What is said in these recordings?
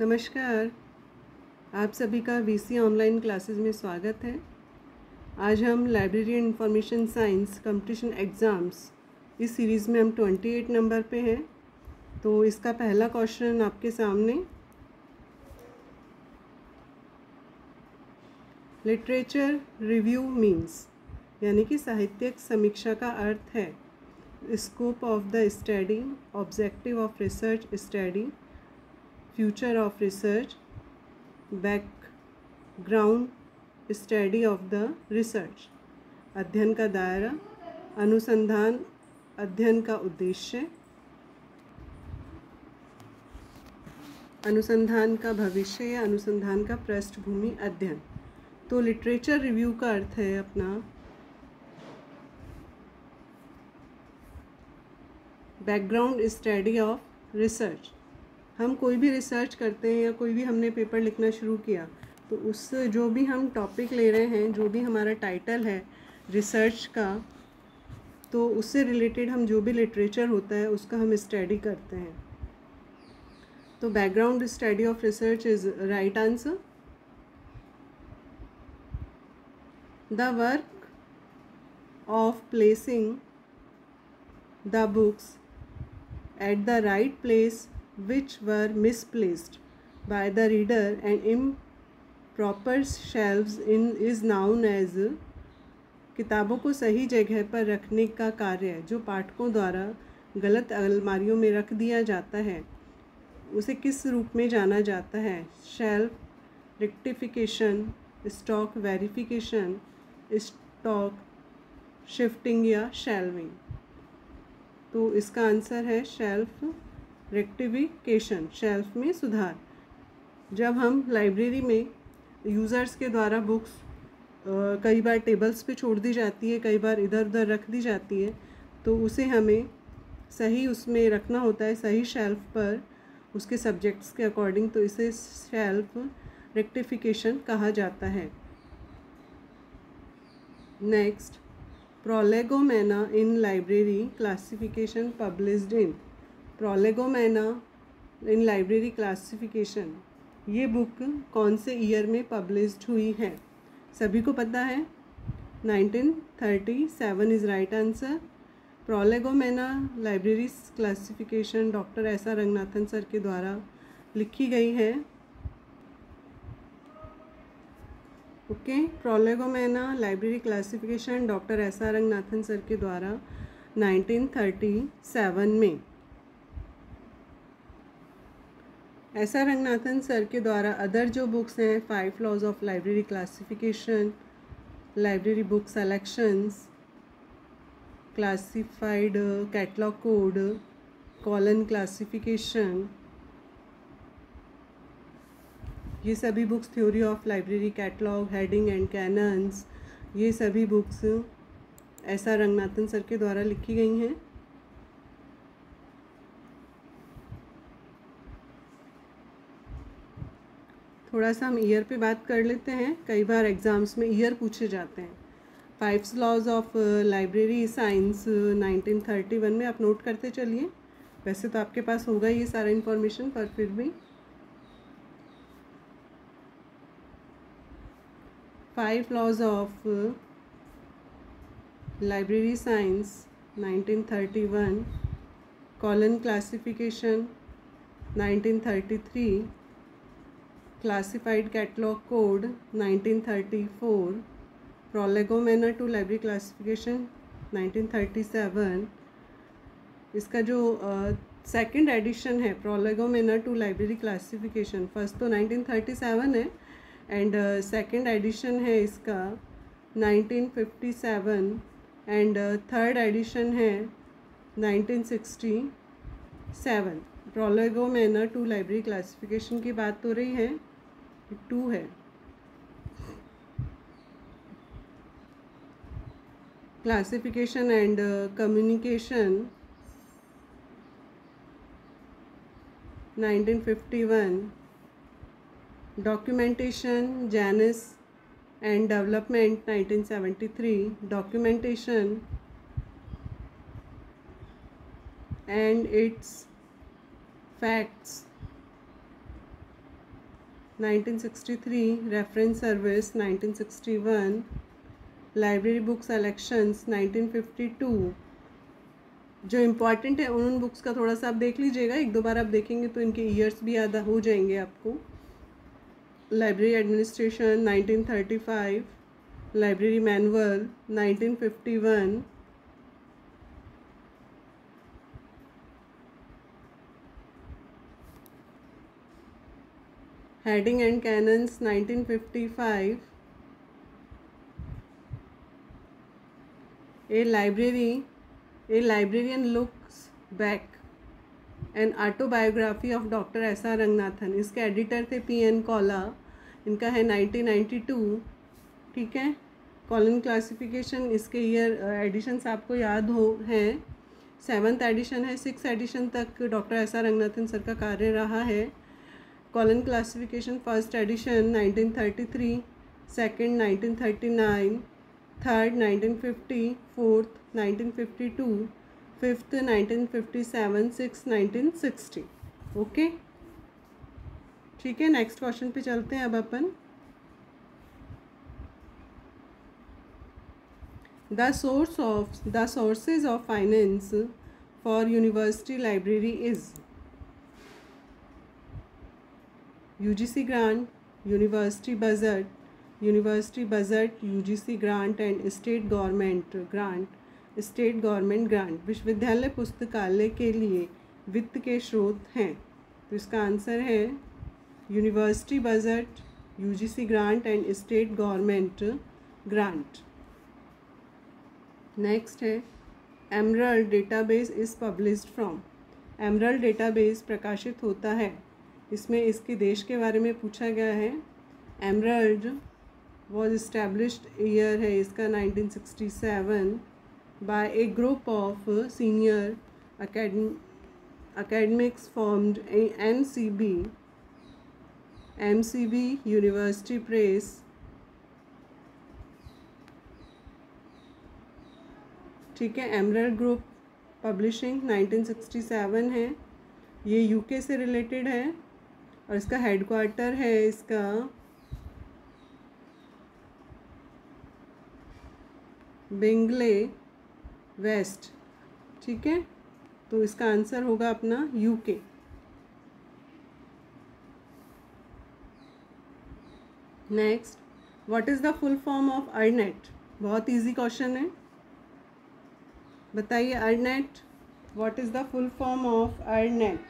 नमस्कार। आप सभी का वीसी ऑनलाइन क्लासेस में स्वागत है। आज हम library and information science competition exams इस सीरीज़ में हम 28 नंबर पे हैं। तो इसका पहला क्वेश्चन आपके सामने, लिटरेचर रिव्यू मीन्स यानी कि साहित्यिक समीक्षा का अर्थ है scope of the study, objective of research study, future of research, background study of the research, अध्ययन का दायरा, अनुसंधान, अध्ययन का उद्देश्य, अनुसंधान का भविष्य या अनुसंधान का पृष्ठभूमि अध्ययन। तो लिटरेचर रिव्यू का अर्थ है अपना बैकग्राउंड स्टडी ऑफ रिसर्च। हम कोई भी रिसर्च करते हैं या कोई भी हमने पेपर लिखना शुरू किया तो उस जो भी हम टॉपिक ले रहे हैं, जो भी हमारा टाइटल है रिसर्च का, तो उससे रिलेटेड हम जो भी लिटरेचर होता है उसका हम स्टडी करते हैं। तो background study of research is right answer. The work of placing the books at the right place which were misplaced by the reader and improper shelves in is known as। किताबों को सही जगह पर रखने का कार्य जो पाठकों द्वारा गलत अलमारियों में रख दिया जाता है उसे किस रूप में जाना जाता है? Shelf rectification, stock verification, stock shifting या शेल्विंग। तो इसका आंसर है शेल्फ रेक्टिफिकेशन, शेल्फ में सुधार। जब हम लाइब्रेरी में यूज़र्स के द्वारा बुक्स कई बार टेबल्स पे छोड़ दी जाती है, कई बार इधर उधर रख दी जाती है, तो उसे हमें सही उसमें रखना होता है, सही शेल्फ पर उसके सब्जेक्ट्स के अकॉर्डिंग। तो इसे शेल्फ रेक्टिफिकेशन कहा जाता है। Next, prolegomena in library classification published in. Prolegomena in library classification, ये बुक कौन से ईयर में पब्लिश्ड हुई है? सभी को पता है 1937 is right answer. Prolegomena library classification doctor S R Ranganathan sir के द्वारा लिखी गई है। Okay, prolegomena library classification doctor S R Ranganathan sir के द्वारा 1937 में। एस आर रंगनाथन सर के द्वारा अदर जो बुक्स हैं 5 laws of library classification, library book selections, classified catalogue code, colon classification, ये सभी books, theory of library catalogue, heading and canons, ये सभी books S R Ranganathan sir के द्वारा लिखी गई हैं। थोड़ा सा हम ईयर पे बात कर लेते हैं, कई बार एग्ज़ाम्स में ईयर पूछे जाते हैं। 5 लॉज ऑफ लाइब्रेरी साइंस 1931 में आप नोट करते चलिए। वैसे तो आपके पास होगा ये सारा इन्फॉर्मेशन, पर फिर भी 5 laws of library science 1931, colon classification 1933, classified catalogue code 1934, prolegomena to library classification 1937। इसका जो सेकंड एडिशन है prolegomena to library classification, first तो 1937 है एंड सेकंड एडिशन है इसका 1957 एंड थर्ड एडिशन है 1967। प्रोलेगोमेना टू लाइब्रेरी क्लासिफिकेशन की बात हो रही है, 2 है। Classification and communication 1951, documentation genesis and development 1973, documentation and its facts 1963 reference service 1961 library book selections 1952। जो इम्पॉर्टेंट है उन बुक्स का थोड़ा सा आप देख लीजिएगा, एक दो बार आप देखेंगे तो इनके ईयर्स भी याद हो जाएंगे आपको। Library administration 1935, library manual 1951, heading and cannons 1955, A librarian looks back an autobiography of doctor S R Ranganathan. इसके एडिटर थे पी.एन. कौला। इनका है 1992। ठीक है, कॉलन क्लासिफिकेशन इसके ईयर एडिशंस आपको याद हो हैं। 7th एडिशन है, 6th एडिशन तक doctor S R Ranganathan sir का कार्य रहा है। Colon classification first edition 1933, second 1939, third 1950, fourth 1952, fifth 1957, six 1960। Okay, ठीक है, नेक्स्ट क्वेश्चन पे चलते हैं अब अपन। The sources of finance for university library is UGC grant, university budget, UGC grant and state government grant. विश्वविद्यालय पुस्तकालय के लिए वित्त के स्रोत हैं। तो इसका आंसर है university budget, UGC grant and state government grant. Next है Emerald database is published from. Emerald database प्रकाशित होता है, इसमें इसके देश के बारे में पूछा गया है। एमरल्ड वॉज इस्टेब्लिश्ड ईयर है इसका 1967 by a group of senior academics formed MCB university press. ठीक है, एमरल्ड ग्रुप पब्लिशिंग 1967 है। ये यूके से रिलेटेड है और इसका हेडक्वार्टर है इसका बिंगले वेस्ट। ठीक है, तो इसका आंसर होगा अपना UK. Next, what is the full form of ornate. बहुत इजी क्वेश्चन है, बताइए ornate, what is the full form of ornate.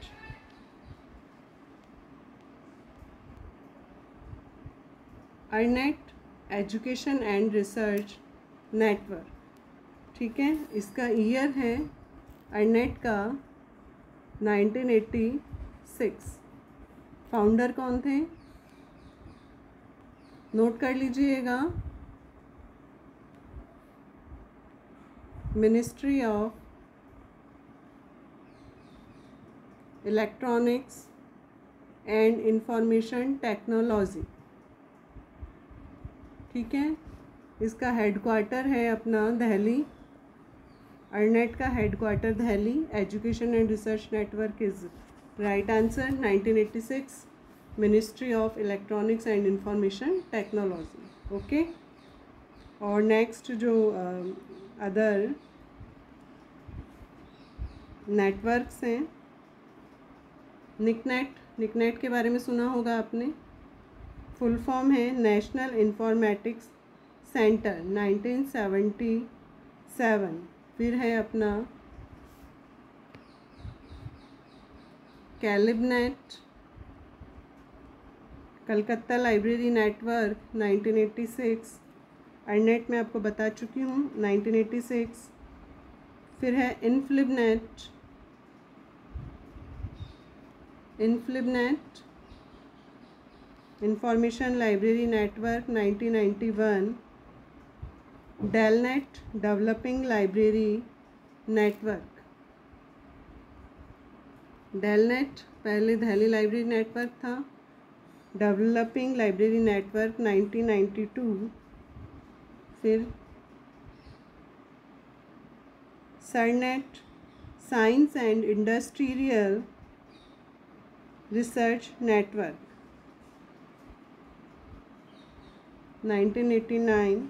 Ornate education and research network. ठीक है, इसका ईयर है अर्नेट का 1986। फाउंडर कौन थे, नोट कर लीजिएगा। Ministry of electronics and information technology. ठीक है, इसका हेडक्वार्टर है अपना दिल्ली। अर्नेट का headquarter Delhi. Education and research network is right answer 1986, ministry of electronics and information technology. Okay, और नेक्स्ट जो अदर नेटवर्क्स हैं, निकनेट के बारे में सुना होगा आपने। फुल फॉर्म है नेशनल इंफॉर्मेटिक्स सेंटर 1977। फिर है अपना कैलिबनेट, कलकत्ता लाइब्रेरी नेटवर्क 1986। अर्नेट में आपको बता चुकी हूँ 1986। फिर है INFLIBNET information library network 1991। DELNET developing library network. DELNET पहले दिल्ली लाइब्रेरी नेटवर्क था। Developing library network 1992। फिर SIRNET science and industrial research network. 1989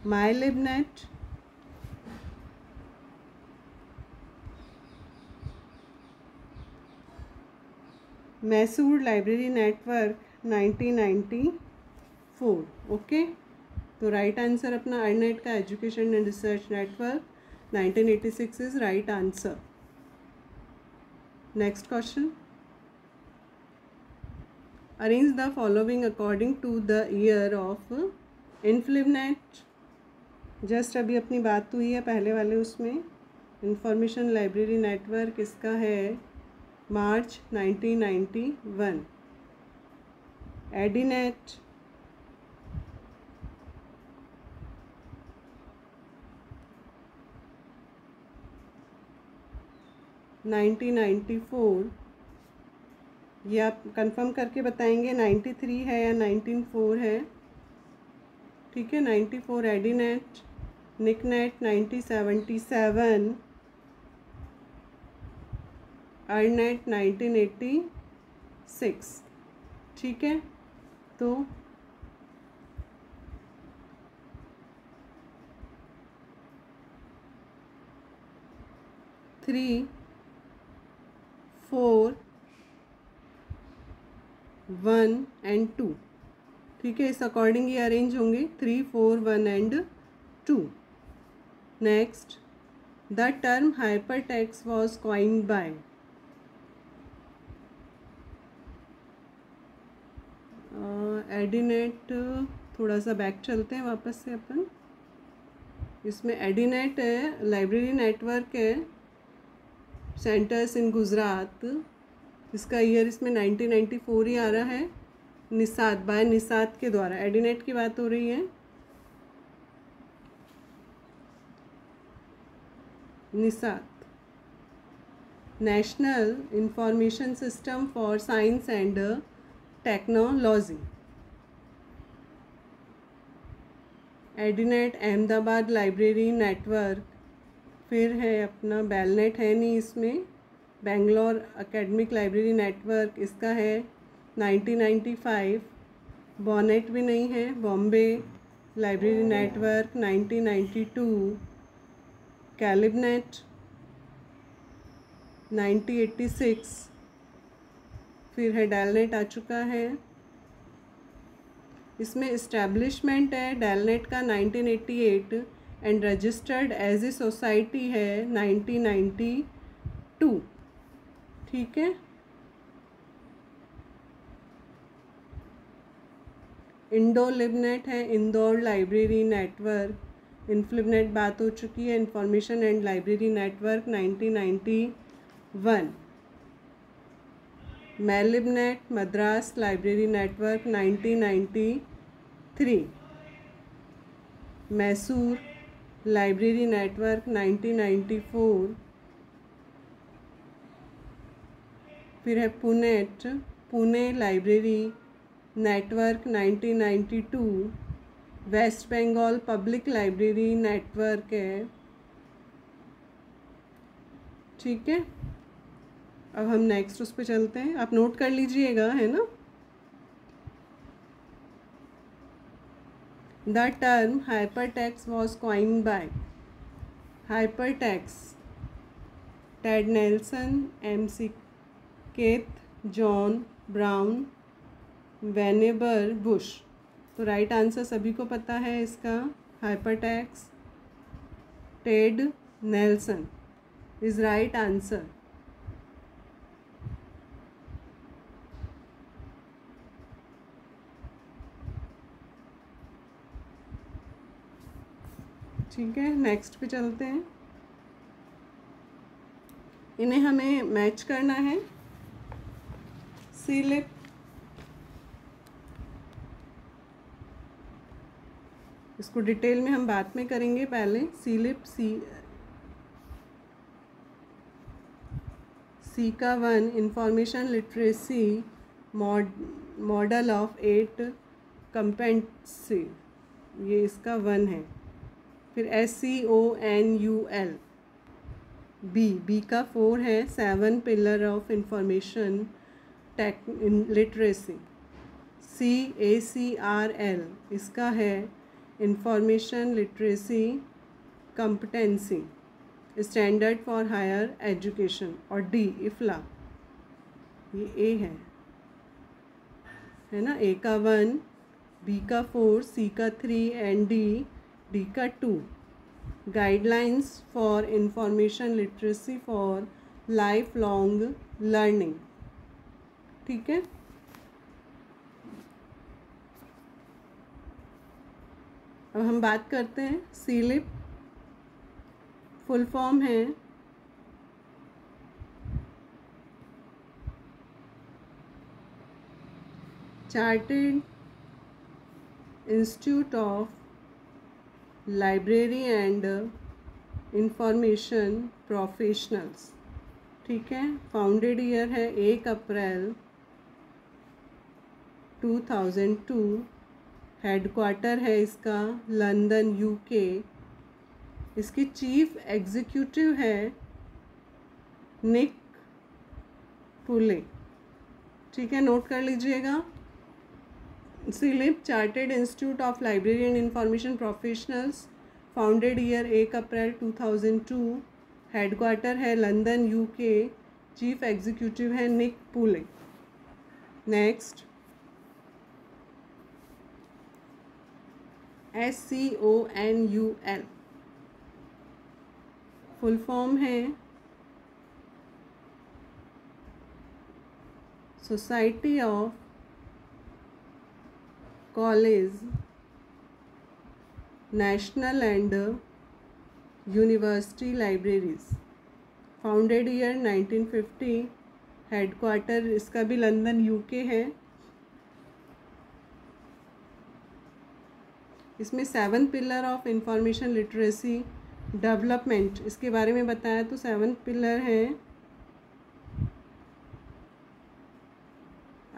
MyLibnet, Mysore library network 1994. Okay, तो राइट आंसर अपना अर्नेट का education and research network 1986 is right answer. Next question, arrange the following according to the year of INFLIBNET. Just अभी अपनी बात हुई है पहले वाले उसमें. इंफॉर्मेशन लाइब्रेरी नेटवर्क इसका है मार्च 1991. एडीनेट 1994. ये आप कंफर्म करके बताएंगे 93 है या 1994 है. ठीक है, 94 एडीनेट. निकनेट 1977. अर्नेट 1986. ठीक है, तो थ्री 4 1 एंड 2. ठीक है, इस अकॉर्डिंग ये अरेंज होंगे 3 4 1 and 2. Next, the term hypertext was coined by. ADINET, थोड़ा सा बैक चलते हैं वापस से अपन. इसमें एडीनेट है, लाइब्रेरी नेटवर्क है, सेंटर्स इन गुजरात. इसका ईयर इसमें 1994 ही आ रहा है. निसात, बाय निसात के द्वारा एडीनेट की बात हो रही है. NISSAT, national information system for science and technology. ADINET Ahmedabad library network. फिर है अपना बेलनेट, है नहीं इसमें. बेंगलोर एकेडमिक लाइब्रेरी नेटवर्क, इसका है 1995. बॉनेट भी नहीं है, बॉम्बे लाइब्रेरी नेटवर्क 1992. कैलिबनेट 1986. फिर है डेलनेट आ चुका है. इसमें इस्टेब्लिशमेंट है डेलनेट का 1988 and registered as a society है 1992. ठीक है, इंडोलिबनेट है इंदौर लाइब्रेरी नेटवर्क. इन्फ्लिबनेट बात हो चुकी है. Information and library network 1991. MALIBNET Madras library network 1993. Mysore library network 1994. फिर है PUNENET, Pune library network 1992. West Bengal public library network है. ठीक है, अब हम नेक्स्ट उस पर चलते हैं. आप नोट कर लीजिएगा, है ना. The term hypertext was coined by. Hypertext, Ted Nelson, MC Keith, John Brown, Vannevar Bush. तो राइट आंसर सभी को पता है इसका. Hypertext, Ted Nelson is right answer. ठीक है, नेक्स्ट पे चलते हैं. इन्हें हमें मैच करना है. सीलिप, इसको डिटेल में हम बाद में करेंगे. पहले सीलिप, सी का 1 इंफॉर्मेशन लिटरेसी मॉडल ऑफ 8 कंपेटेंसी, ये इसका 1 है. फिर SCONUL. बी का 4 है 7 pillar of information tech literacy. CACRL इसका है information literacy competency standard for higher education, और D इफ्ला, ये A है ना, A का 1, B का 4, C का 3 एंड D का 2। Guidelines for information literacy for life long learning. ठीक है, अब हम बात करते हैं सीलिप। फुल फॉर्म है chartered institute of library and information professionals. ठीक है, फाउंडेड ईयर है 1 अप्रैल 2002। हेडक्वार्टर है इसका लंदन UK। इसकी चीफ एग्जीक्यूटिव है निक पुले। ठीक है, नोट कर लीजिएगा। Slip chartered institute of library and information professionals, founded year 1 April 2002। Headquarter है लंदन UK। चीफ एग्जीक्यूटिव है निक पुले। नेक्स्ट, SCONUL फुल फॉर्म है society of college national and university libraries. Founded year 1950। Headquarter इसका भी London UK है। इसमें 7 pillar of information literacy development इसके बारे में बताया। तो 7 पिलर हैं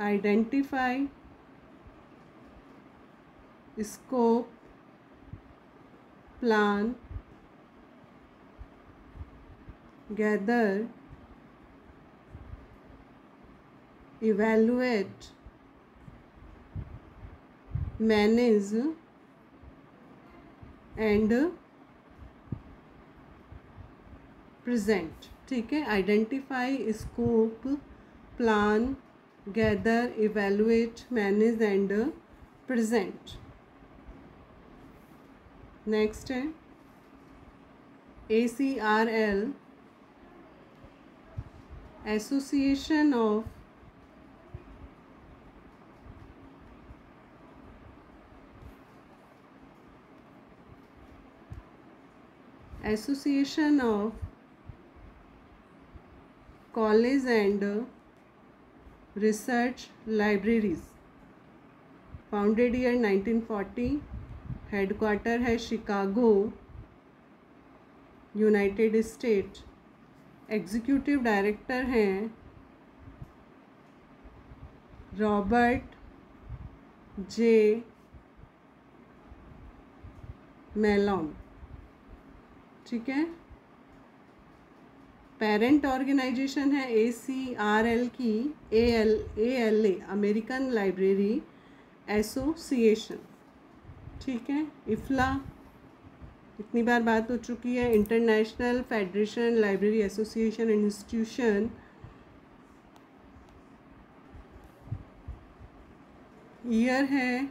identify, scope, plan, gather, evaluate, manage and present. ठीक है, identify, scope, plan, gather, evaluate, manage and present. Next है ACRL association of college and research libraries. Founded year 1940। Headquarter है Chicago, United State. Executive director हैं Robert J. Mellon. ठीक है, parent organization है ACRL की ALA American library association. ठीक है, IFLA इतनी बार बात हो चुकी है, international federation library association and institution. Year है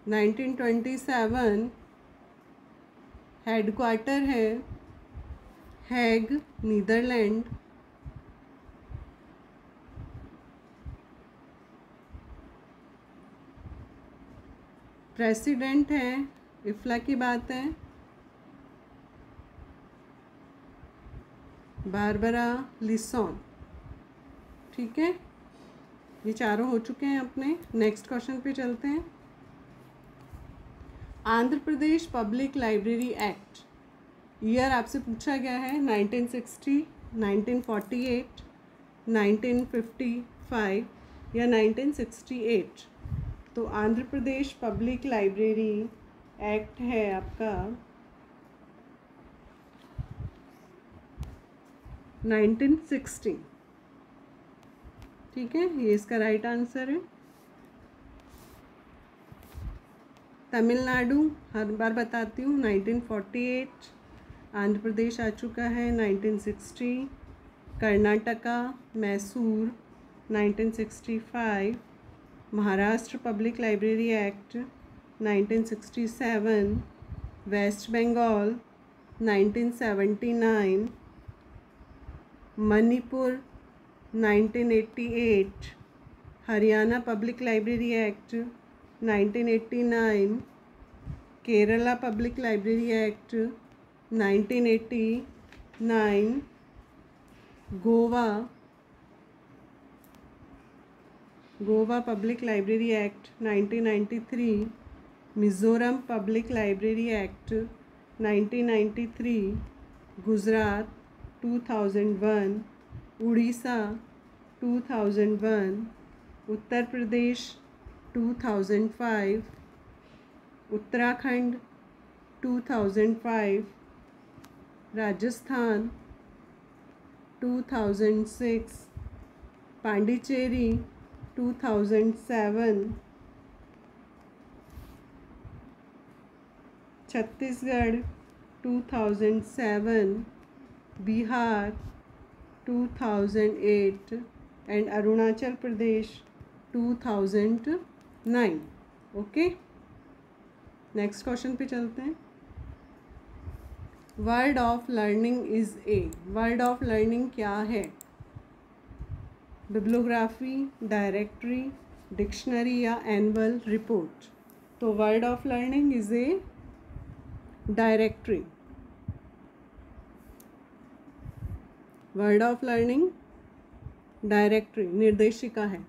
1927। हेडक्वार्टर है हैग, नीदरलैंड। प्रेसिडेंट है, इफ्ला की बात है, बारबरा लिसॉन। ठीक है, ये चारों हो चुके हैं अपने। नेक्स्ट क्वेश्चन पे चलते हैं। Andhra Pradesh public library act, year आपसे पूछा गया है 1960, 1948, 1955 या 1968। तो Andhra Pradesh public library act है आपका 1960। ठीक है, ये इसका राइट आंसर है। तमिलनाडु हर बार बताती हूँ 1948, आंध्र प्रदेश आ चुका है 1960, Karnataka Mysore 1965, Maharashtra public library act 1967, West Bengal 1979, Manipur 1988, Haryana public library act 1989, Kerala public library act 1989, Goa public library act 1993, Mizoram public library act 1993, Gujarat 2001, Orissa 2001, Uttar Pradesh 2005, Uttarakhand 2005, Rajasthan 2006, Pondicherry 2007, Chhattisgarh 2007, Bihar 2008 and Arunachal Pradesh 2009। Okay, next question पे चलते हैं। Word of learning is a, word of learning क्या है? बिब्लियोग्राफी, डायरेक्टरी, डिक्शनरी या एनुअल रिपोर्ट? तो word of learning is A directory. Word of learning directory निर्देशिका है।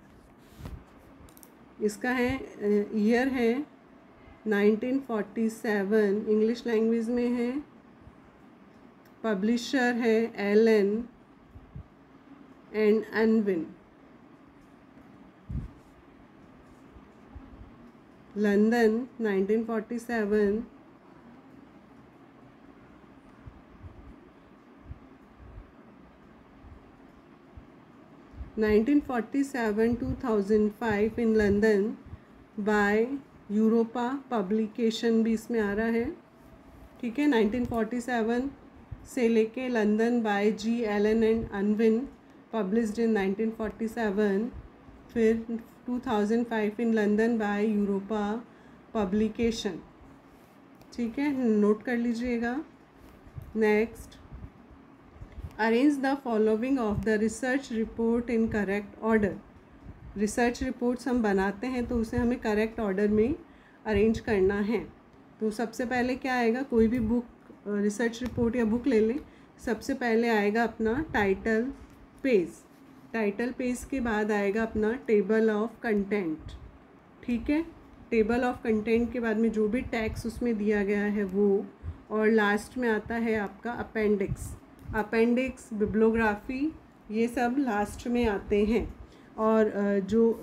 इसका है ईयर है 1947, इंग्लिश लैंग्वेज में है, पब्लिशर है Allen and Unwin, London 1947, (1947) 2005 in London by Europa publication भी इसमें आ रहा है। ठीक है, 1947 से लेके London by G Allen and Unwin, published in 1947, फिर 2005 in London by Europa publication. ठीक है, नोट कर लीजिएगा। Next, arrange the following of the research report in correct order. Research reports हम बनाते हैं तो उसे हमें करेक्ट ऑर्डर में अरेंज करना है। तो सबसे पहले क्या आएगा, कोई भी बुक रिसर्च रिपोर्ट या बुक ले लें, सबसे पहले आएगा अपना टाइटल पेज, टाइटल पेज के बाद आएगा अपना टेबल ऑफ कंटेंट। ठीक है, टेबल ऑफ कंटेंट के बाद में जो भी टैक्स उसमें दिया गया है वो, और लास्ट में आता है आपका अपेंडिक्स। अपेंडिक्स, बिब्लियोग्राफी, ये सब लास्ट में आते हैं। और जो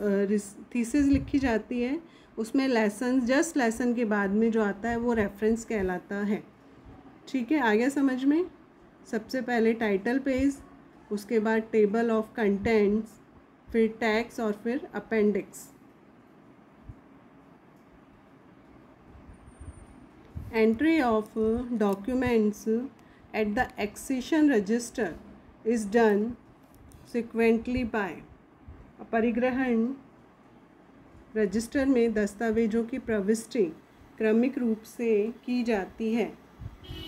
थीसिस लिखी जाती है उसमें लेसन, जस्ट लेसन के बाद में जो आता है वो रेफरेंस कहलाता है। ठीक है, आ गया समझ में? सबसे पहले टाइटल पेज, उसके बाद टेबल ऑफ कंटेंट्स, फिर टैक्स और फिर appendix. Entry of documents at the accession register is done sequentially by, परिग्रहण रजिस्टर में दस्तावेजों की प्रविष्टि क्रमिक रूप से की जाती है।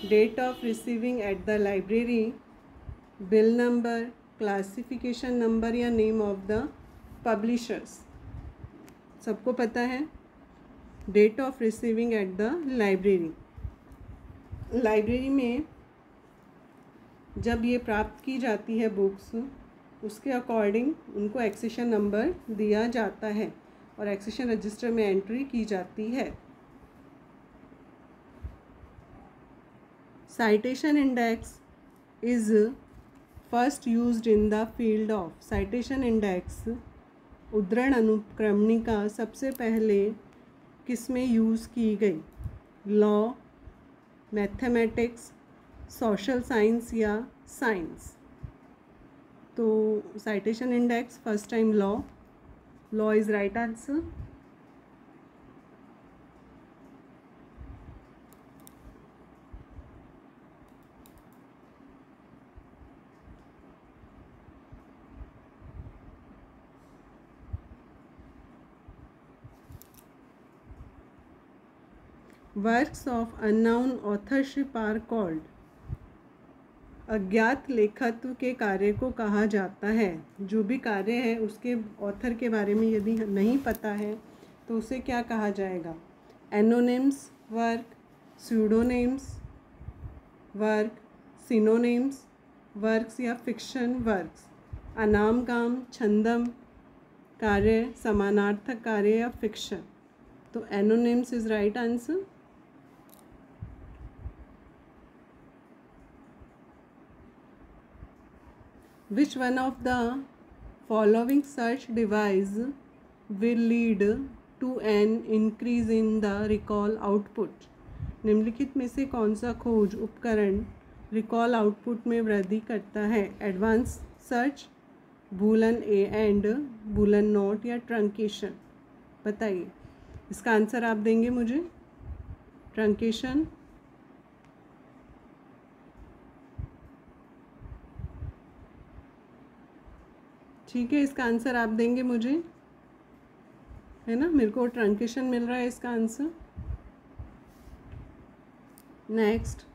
Date of receiving at the library, bill number, classification number या नेम ऑफ द पब्लिशर्स, सबको पता है। Date of receiving at the library, library में जब ये प्राप्त की जाती है बुक्स, उसके अकॉर्डिंग उनको एक्सेशन नंबर दिया जाता है और एक्सेशन रजिस्टर में एंट्री की जाती है। Citation index is first used in the field of, citation index उद्धरण अनुक्रमणिका सबसे पहले किस में यूज़ की गई? लॉ, मैथमेटिक्स, सोशल साइंस या साइंस? तो citation index first time law is right answer. Works of unknown authorship are called. अज्ञात लेखत्व के कार्य को कहा जाता है। जो भी कार्य है उसके ऑथर के बारे में यदि नहीं पता है तो उसे क्या कहा जाएगा? Anonymous work, pseudonymous work, synonymous works या फिक्शन वर्क्स, अनाम काम, छंदम कार्य, समानार्थक कार्य या फिक्शन। तो anonymous is right answer. Which one of the following search device will lead to an increase in the recall output? निम्नलिखित में से कौन सा खोज उपकरण रिकॉल आउटपुट में वृद्धि करता है? Advance search, Boolean A and Boolean not या ट्रंकेशन? बताइए, इसका आंसर आप देंगे मुझे। ट्रंकेशन, ठीक है, इसका आंसर आप देंगे मुझे, है ना? मेरे को ट्रंकेशन मिल रहा है इसका आंसर। Next,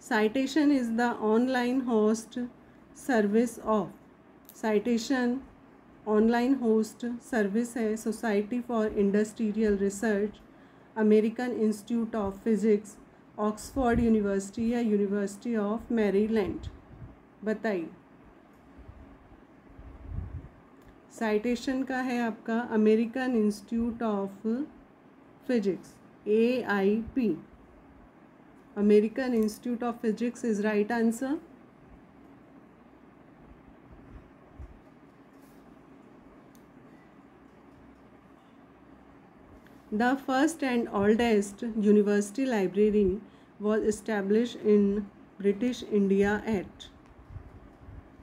citation is the online host service of. Citation online host service है society for industrial research, American institute of physics, Oxford university या यूनिवर्सिटी ऑफ मैरीलैंड? बताइए। साइटेशन का है आपका American institute of physics, AIP, American institute of physics is right answer. The first and oldest university library was established in British India at.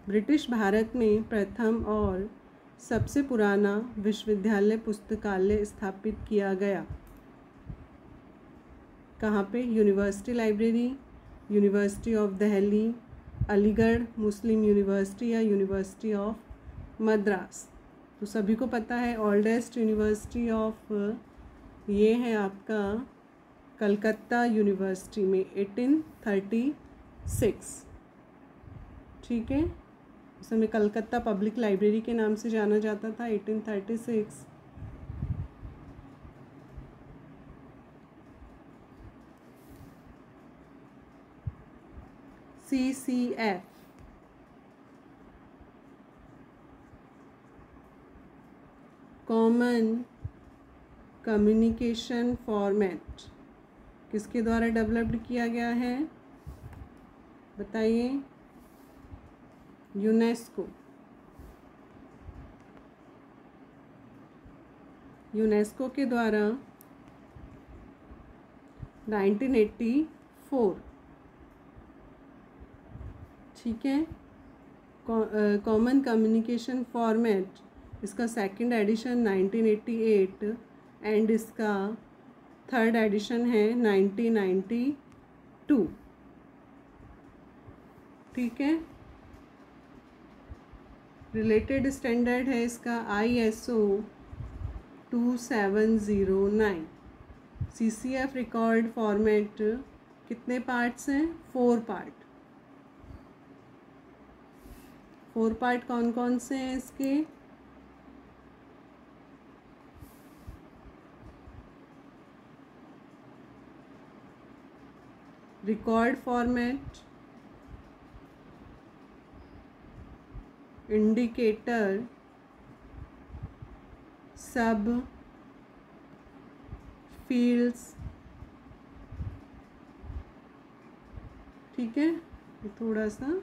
British भारत में प्रथम और सबसे पुराना विश्वविद्यालय पुस्तकालय स्थापित किया गया। कहाँ पे? University library, university of Delhi, Aligarh Muslim university या यूनिवर्सिटी ऑफ मद्रास? तो सभी को पता है ओल्डेस्ट यूनिवर्सिटी ऑफ ये है आपका कलकत्ता यूनिवर्सिटी में 1836। ठीक है, उस समय कलकत्ता पब्लिक लाइब्रेरी के नाम से जाना जाता था। 1836। CCF कॉमन कम्युनिकेशन फॉर्मेट किसके द्वारा डेवलप्ड किया गया है? बताइए। यूनेस्को। यूनेस्को के द्वारा 1984। ठीक है, कॉमन कम्युनिकेशन फॉर्मेट, इसका सेकंड एडिशन 1988 एंड इसका थर्ड एडिशन है 1992। ठीक है, रिलेटेड स्टैंडर्ड है इसका ISO 2709। CCF रिकॉर्ड फॉर्मेट कितने पार्ट्स हैं? 4 पार्ट। 4 पार्ट कौन कौन से हैं इसके? Record format, indicator, subfields. ठीक है, थोड़ा सा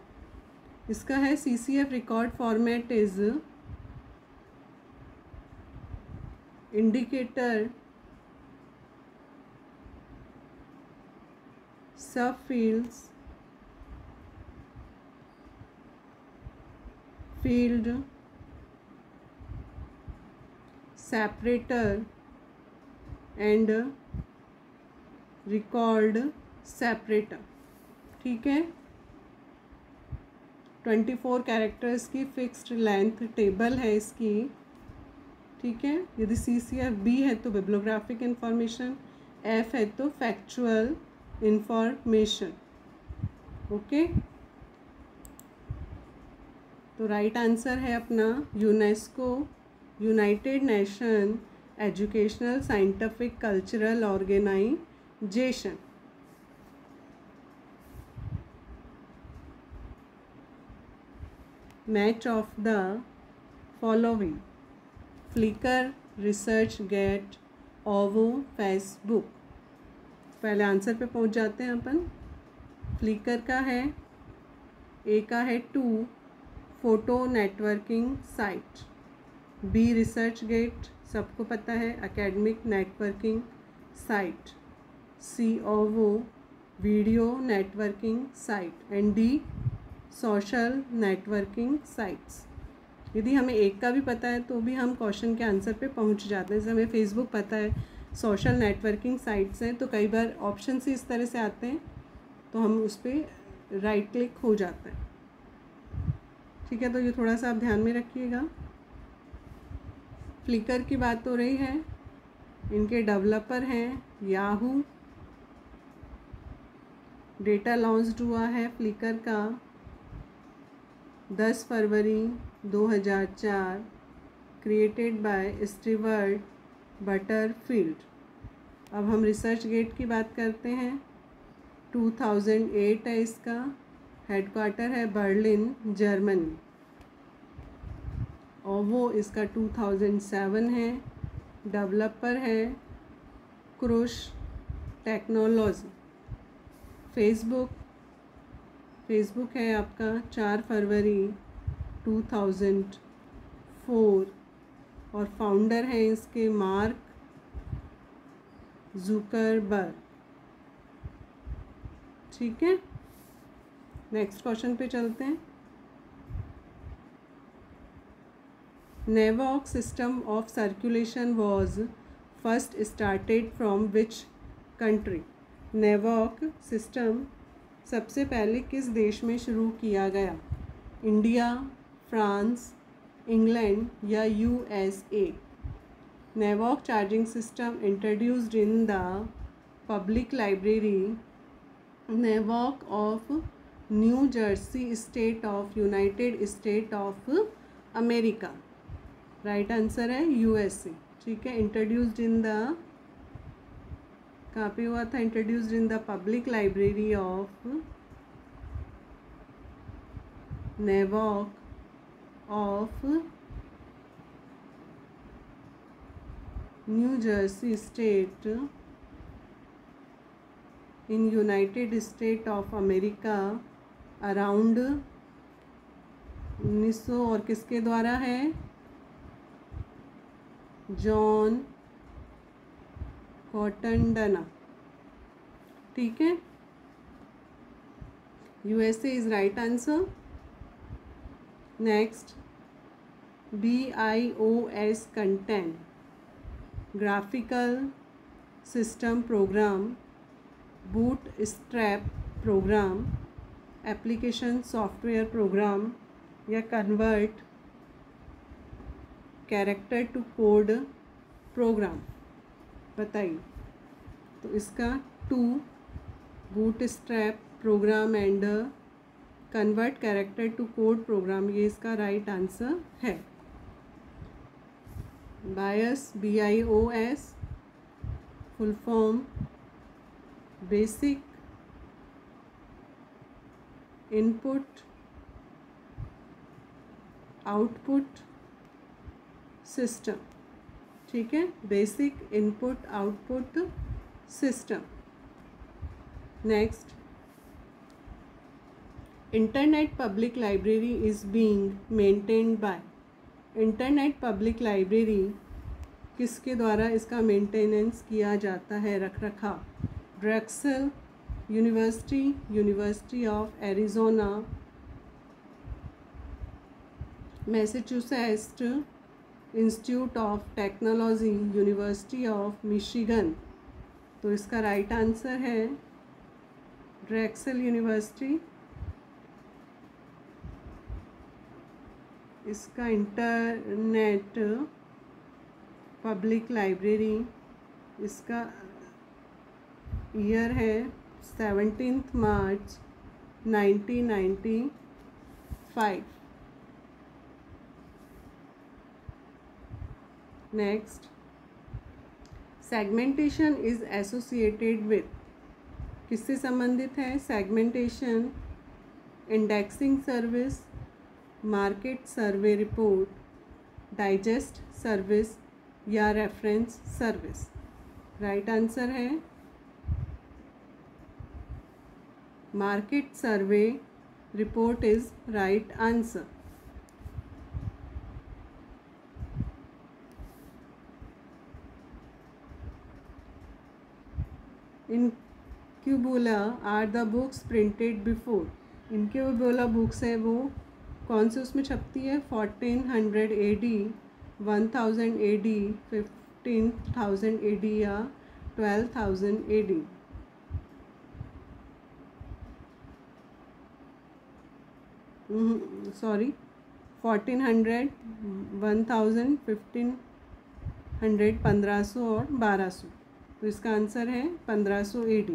इसका है CCF record format is indicator, subfields, field, separator and record separator. ठीक है, 24 कैरेक्टर्स की फिक्स्ड लेंथ टेबल है इसकी। ठीक है, यदि CCF B है तो बिब्लियोग्राफिक इंफॉर्मेशन, एफ है तो फैक्चुअल इंफॉर्मेशन। ओके, तो राइट आंसर है अपना UNESCO, United Nation Educational Scientific Cultural Organisation. Match of the following, Flickr, research gate, Ovo, Facebook. पहले आंसर पे पहुंच जाते हैं अपन। फ्लिकर का है, ए का है 2 photo networking site, B research gate सबको पता है academic networking site, C Ovo video networking site and D social networking sites. यदि हमें एक का भी पता है तो भी हम क्वेश्चन के आंसर पे पहुंच जाते हैं। जैसे हमें फेसबुक पता है, सोशल नेटवर्किंग साइट्स हैं, तो कई बार ऑप्शन से इस तरह से आते हैं तो हम उस पर राइट क्लिक हो जाता है। ठीक है, तो ये थोड़ा सा आप ध्यान में रखिएगा। फ्लिकर की बात हो रही है, इनके डेवलपर हैं याहू। डेटा लॉन्च्ड हुआ है फ्लिकर का 10 फरवरी 2004, क्रिएटेड बाय स्टीवर्ट बटरफील्ड। अब हम रिसर्च गेट की बात करते हैं। 2008 है इसका, हेडक्वार्टर है बर्लिन, जर्मनी। और वो इसका 2007 है, डेवलपर है क्रूश टेक्नोलॉजी। फेसबुक है आपका 4 फरवरी 2004 और फाउंडर हैं इसके मार्क जुकरबर्ग। ठीक है, नेक्स्ट क्वेश्चन पे चलते हैं। Newark system of circulation was first started from which country. Newark system सबसे पहले किस देश में शुरू किया गया? इंडिया, फ्रांस, इंग्लैंड या USA. Newark charging system introduced in the public library Newark of New Jersey state of United State of America. Right answer है यूएसए। ठीक है, इंट्रोड्यूस्ड इन द, कहाँ पे हुआ था? Introduced in the public library of Newark of New Jersey state in United State of America around 1900 और किसके द्वारा है? John Cotton Dana. ठीक है, USA is right answer. Next, BIOS content, graphical system program, boot strap program, application software program या convert character to code program. बताइए। तो इसका 2 boot strap program and convert character to code program, ये इसका right answer है। BIOS, BIOS full form basic input output system. ठीक है, basic input output system. Next, internet public library is being maintained by. Internet public library किसके द्वारा इसका maintenance किया जाता है, रख रखाव? Drexel university, university of Arizona, Massachusetts institute of technology, university of Michigan. तो इसका राइट आंसर है ड्रेक्सल यूनिवर्सिटी। इसका इंटरनेट पब्लिक लाइब्रेरी, इसका ईयर है 17 मार्च 1995. Next, segmentation is associated with, किससे संबंधित है segmentation? Indexing service, market survey report, digest service या रेफरेंस सर्विस? राइट आंसर है market survey report is right answer. Incunabula are the books printed before. Incunabula books है वो कौन से उसमें छपती है? 1400 AD, 1000 AD, 15,000 AD या 12,000 AD? सॉरी, 1400, 1000, 1500, 1500 और 1200. तो इसका आंसर है 1500 AD.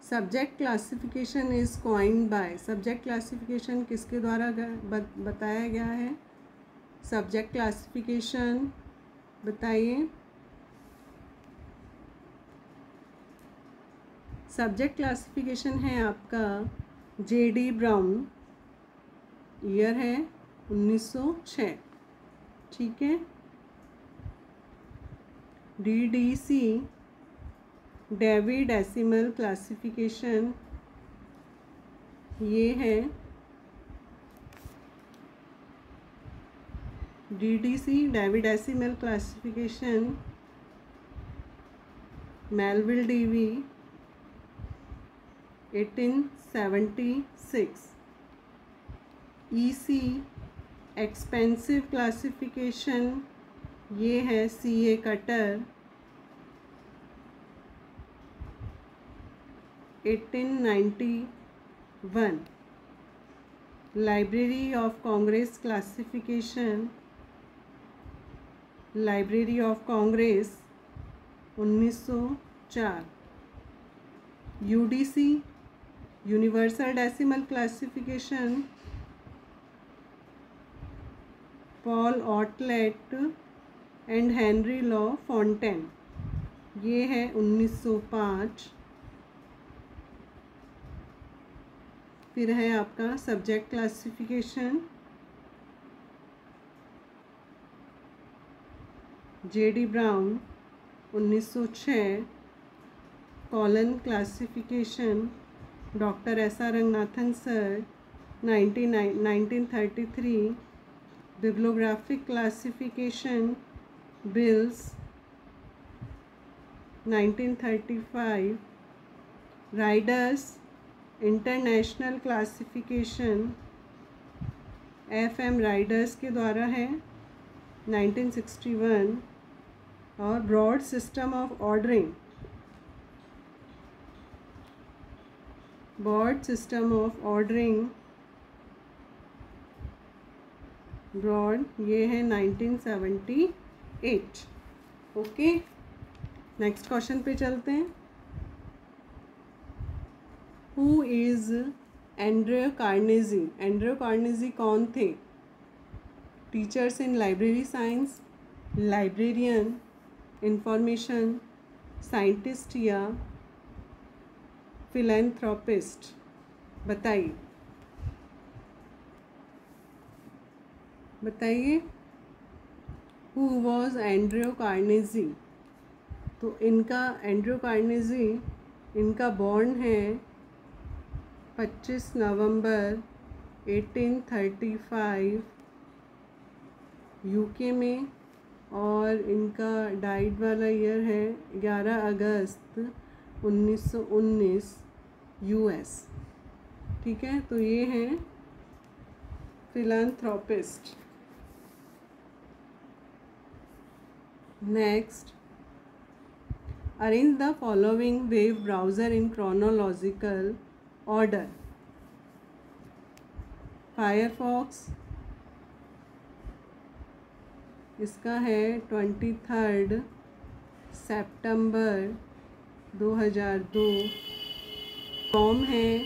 Subject classification is coined bye. Subject classification किसके द्वारा बताया गया है? सब्जेक्ट क्लासिफिकेशन बताइए. सब्जेक्ट क्लासिफिकेशन है आपका J.D. ब्राउन. ईयर है 1906. ठीक है. DDC डेवी डेसिमल क्लासिफिकेशन ये है DDC Dewey decimal classification Melvil Dewey 1876. EC expansive classification ये है CA Cutter 1891. Library of Congress classification, library of Congress 1904. UDC universal decimal classification Paul Otlet and Henri La Fontaine ये है 1905. फिर है आपका subject classification J.D. Brown 1906. Colon classification doctor S.R. Ranganathan sir 1933. Bibliographic classification Bliss 1935. Rider's international classification FM Rider's के द्वारा है 1961. और broad system of ordering, broad system of ordering broad ये है 1978. ओके, नेक्स्ट क्वेश्चन पे चलते हैं. Who is Andre Carnegie? Andre Carnegie कौन थे? Teachers in library science, librarian, information scientist या फिलैंथ्रोपिस्ट? बताइए बताइए. Who was Andre Carnegie? तो इनका एंड्रे कार्नेजी इनका बॉर्न है 25 नवंबर 1835 यूके में, और इनका डाइड वाला ईयर है 11 अगस्त 1919 US. ठीक है, तो ये हैं philanthropist. Next, arrange the following web browser in chronological order. Firefox, इसका है 23 सितंबर 2002। कॉम है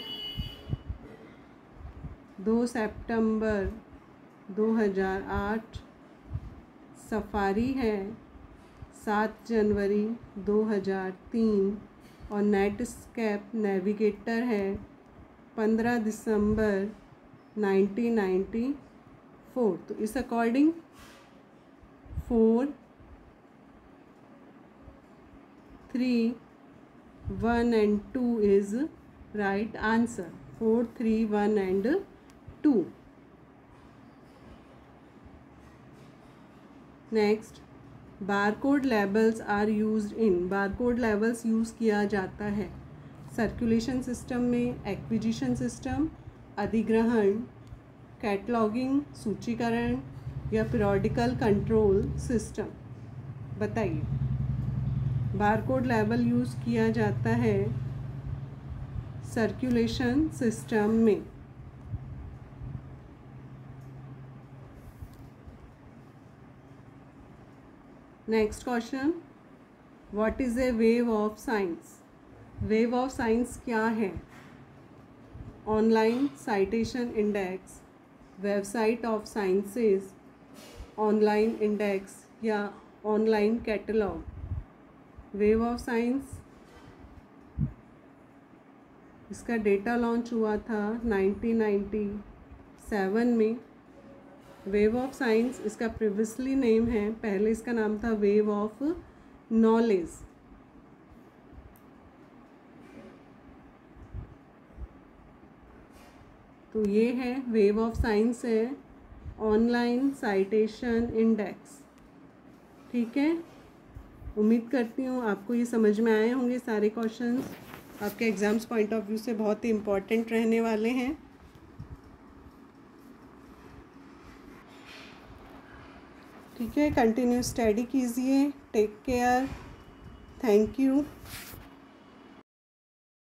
2 सितंबर 2008। सफारी है 7 जनवरी 2003 और नेटस्केप नेविगेटर है 15 दिसंबर 1994। तो इस according 4, 3, 1 and 2 is right answer. 4, 3, 1 and 2. Next, barcode labels are used in. barcode labels use किया जाता है सर्कुलेशन सिस्टम में, एक्विजिशन सिस्टम, अधिग्रहण, कैटलॉगिंग सूचीकरण या पीरियोडिकल कंट्रोल सिस्टम। बताइए। बारकोड लेबल यूज़ किया जाता है सर्कुलेशन सिस्टम में। Next question, what is a web of science? Web of science क्या है? Online citation index, website of sciences, online index या online catalogue. Web of science, इसका data launch हुआ था 1997 में। वेव ऑफ साइंस इसका previously name है, पहले इसका नाम था वेव ऑफ नॉलेज। तो ये है वेव ऑफ साइंस है ऑनलाइन साइटेशन इंडेक्स। ठीक है, उम्मीद करती हूँ आपको ये समझ में आए होंगे सारे क्वेश्चंस। आपके एग्ज़ाम्स पॉइंट ऑफ व्यू से बहुत ही इम्पोर्टेंट रहने वाले हैं। ठीक है, कंटिन्यू स्टडी कीजिए। Take care, thank you.